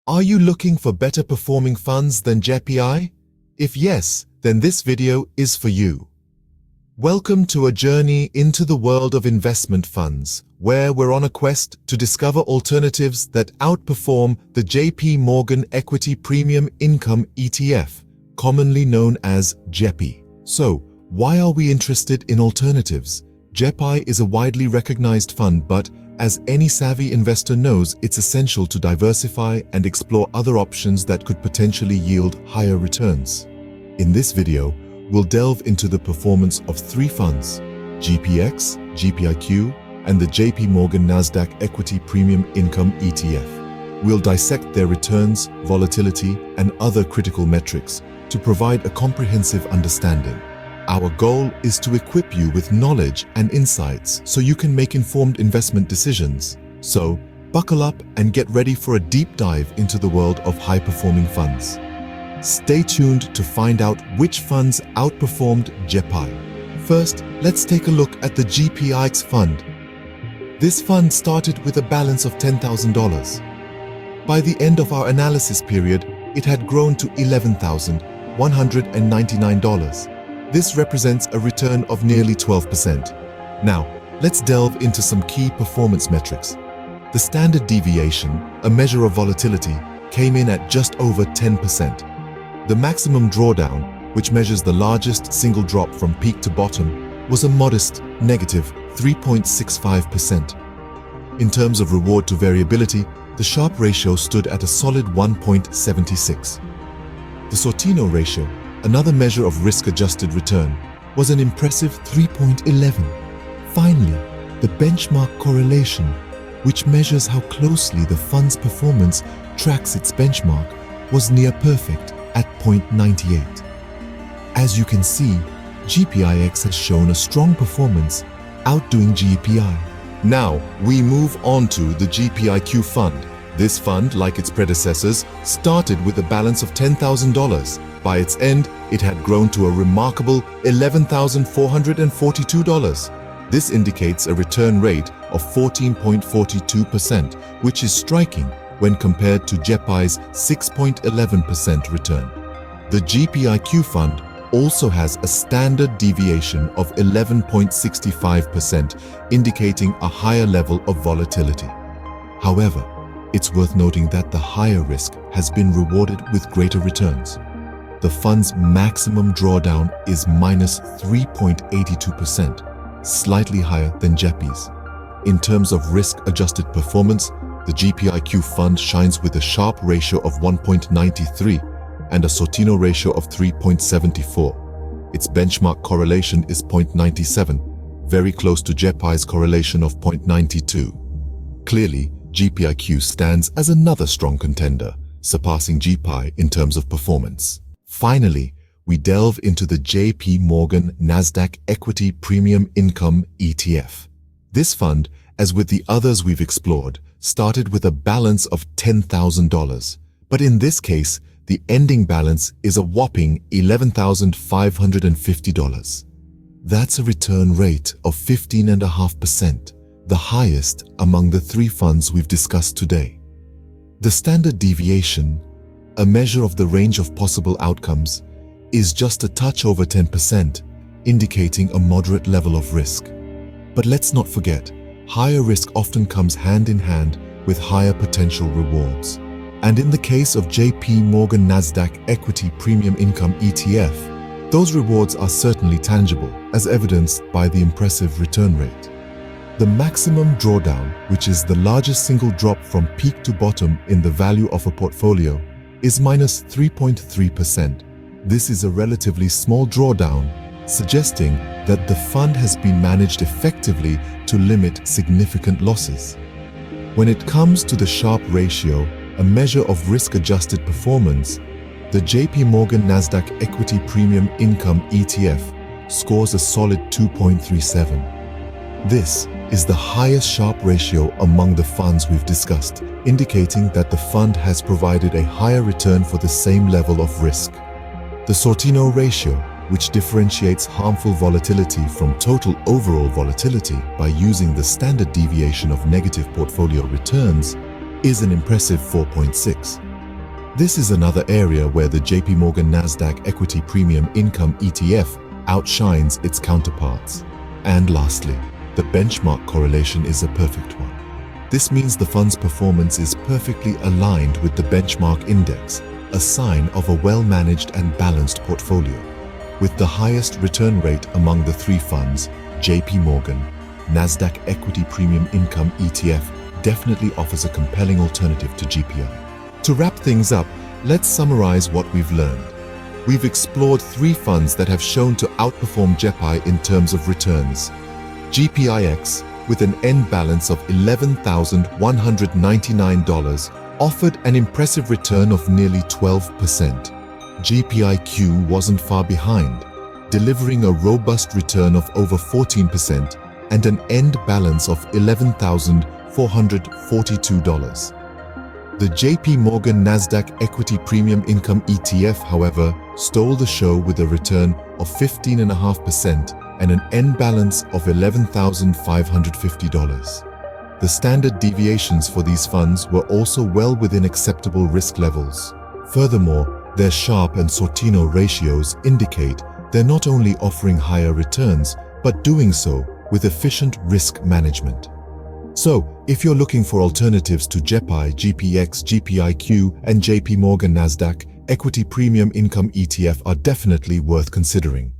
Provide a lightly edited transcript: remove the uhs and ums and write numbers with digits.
Are you looking for better performing funds than JPI? If yes, then this video is for you. Welcome to a journey into the world of investment funds, where we're on a quest to discover alternatives that outperform the JPMorgan Equity Premium Income ETF, commonly known as JEPI. So, why are we interested in alternatives? JEPI is a widely recognized fund, but as any savvy investor knows, it's essential to diversify and explore other options that could potentially yield higher returns. In this video, we'll delve into the performance of three funds: GPIX, GPIQ, and the JPMorgan Nasdaq Equity Premium Income ETF. We'll dissect their returns, volatility, and other critical metrics to provide a comprehensive understanding. Our goal is to equip you with knowledge and insights so you can make informed investment decisions. So, buckle up and get ready for a deep dive into the world of high-performing funds. Stay tuned to find out which funds outperformed JEPI. First, let's take a look at the GPIX fund. This fund started with a balance of $10,000. By the end of our analysis period, it had grown to $11,199. This represents a return of nearly 12%. Now, let's delve into some key performance metrics. The standard deviation, a measure of volatility, came in at just over 10%. The maximum drawdown, which measures the largest single drop from peak to bottom, was a modest negative 3.65%. In terms of reward to variability, the Sharpe ratio stood at a solid 1.76. The Sortino ratio, another measure of risk-adjusted return, was an impressive 3.11. Finally, the benchmark correlation, which measures how closely the fund's performance tracks its benchmark, was near perfect at 0.98. As you can see, GPIX has shown a strong performance, outdoing JPI. Now, we move on to the GPIQ fund. This fund, like its predecessors, started with a balance of $10,000. By its end, it had grown to a remarkable $11,442. This indicates a return rate of 14.42%, which is striking when compared to JEPI's 6.11% return. The GPIQ fund also has a standard deviation of 11.65%, indicating a higher level of volatility. However, it's worth noting that the higher risk has been rewarded with greater returns. The fund's maximum drawdown is -3.82%, slightly higher than JEPI's. In terms of risk-adjusted performance, the GPIQ fund shines with a Sharpe ratio of 1.93 and a Sortino ratio of 3.74. Its benchmark correlation is 0.97, very close to JEPI's correlation of 0.92. Clearly, GPIQ stands as another strong contender, surpassing JEPI in terms of performance. Finally, we delve into the JPMorgan Nasdaq Equity Premium Income ETF. This fund, as with the others we've explored, started with a balance of $10,000. But in this case, the ending balance is a whopping $11,550. That's a return rate of 15.5%, the highest among the three funds we've discussed today. The standard deviation, a measure of the range of possible outcomes, is just a touch over 10%, indicating a moderate level of risk. But let's not forget, higher risk often comes hand in hand with higher potential rewards. And in the case of JPMorgan Nasdaq Equity Premium Income ETF, those rewards are certainly tangible, as evidenced by the impressive return rate. The maximum drawdown, which is the largest single drop from peak to bottom in the value of a portfolio, is -3.3%. This is a relatively small drawdown, suggesting that the fund has been managed effectively to limit significant losses. When it comes to the Sharpe ratio, a measure of risk-adjusted performance, the JPMorgan Nasdaq Equity Premium Income ETF scores a solid 2.37. This is the highest Sharpe ratio among the funds we've discussed, indicating that the fund has provided a higher return for the same level of risk. The Sortino ratio, which differentiates harmful volatility from total overall volatility by using the standard deviation of negative portfolio returns, is an impressive 4.6. This is another area where the JPMorgan Nasdaq Equity Premium Income ETF outshines its counterparts. And lastly, the benchmark correlation is a perfect one. This means the fund's performance is perfectly aligned with the benchmark index, a sign of a well-managed and balanced portfolio. With the highest return rate among the three funds, JPMorgan Nasdaq Equity Premium Income ETF definitely offers a compelling alternative to GPI. To wrap things up, let's summarize what we've learned. We've explored three funds that have shown to outperform JEPI in terms of returns. GPIX, with an end balance of $11,199, offered an impressive return of nearly 12%. GPIQ wasn't far behind, delivering a robust return of over 14% and an end balance of $11,442. The JPMorgan Nasdaq Equity Premium Income ETF, however, stole the show with a return of 15.5% and an end balance of $11,550. The standard deviations for these funds were also well within acceptable risk levels. Furthermore, their Sharpe and Sortino ratios indicate they're not only offering higher returns, but doing so with efficient risk management. So, if you're looking for alternatives to JEPI, GPIX, GPIQ, and JPMorgan Nasdaq, Equity Premium Income ETF are definitely worth considering.